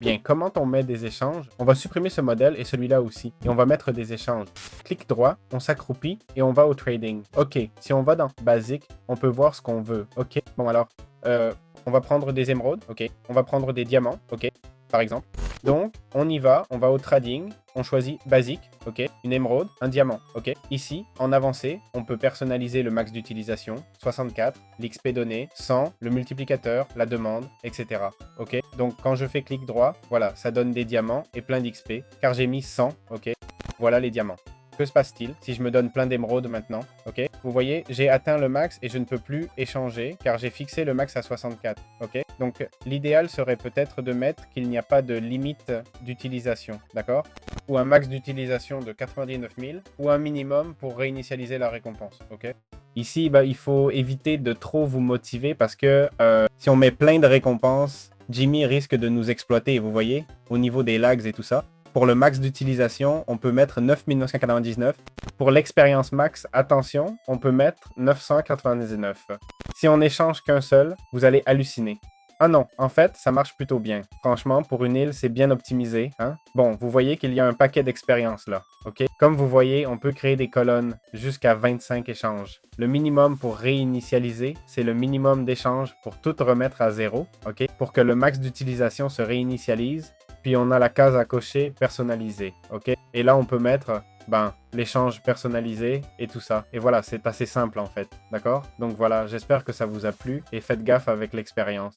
Bien, comment on met des échanges? On va supprimer ce modèle et celui-là aussi. Et on va mettre des échanges. Clic droit, on s'accroupit et on va au trading. OK, si on va dans Basic, on peut voir ce qu'on veut. OK, bon alors, on va prendre des émeraudes. OK, on va prendre des diamants. OK, par exemple. Donc, on y va, on va au trading, on choisit basique, ok, une émeraude, un diamant, ok. Ici, en avancée, on peut personnaliser le max d'utilisation, 64, l'XP donné, 100, le multiplicateur, la demande, etc. Ok, donc quand je fais clic droit, voilà, ça donne des diamants et plein d'XP, car j'ai mis 100, ok. Voilà les diamants. Que se passe-t-il si je me donne plein d'émeraudes maintenant? Ok, vous voyez, j'ai atteint le max et je ne peux plus échanger car j'ai fixé le max à 64. Ok, donc l'idéal serait peut-être de mettre qu'il n'y a pas de limite d'utilisation, d'accord? Ou un max d'utilisation de 99 000 ou un minimum pour réinitialiser la récompense. Ok. Ici, il faut éviter de trop vous motiver parce que si on met plein de récompenses, Jimmy risque de nous exploiter, vous voyez, au niveau des lags et tout ça. Pour le max d'utilisation, on peut mettre 9999. Pour l'expérience max, attention, on peut mettre 999. Si on n'échange qu'un seul, vous allez halluciner. Ah non, en fait, ça marche plutôt bien. Franchement, pour une île, c'est bien optimisé. Hein? Bon, vous voyez qu'il y a un paquet d'expériences là. Ok. Comme vous voyez, on peut créer des colonnes jusqu'à 25 échanges. Le minimum pour réinitialiser, c'est le minimum d'échanges pour tout remettre à zéro. Ok. Pour que le max d'utilisation se réinitialise. Puis on a la case à cocher personnalisée. Ok. Et là, on peut mettre l'échange personnalisé et tout ça. Et voilà, c'est assez simple en fait. D'accord? Donc voilà, j'espère que ça vous a plu et faites gaffe avec l'expérience.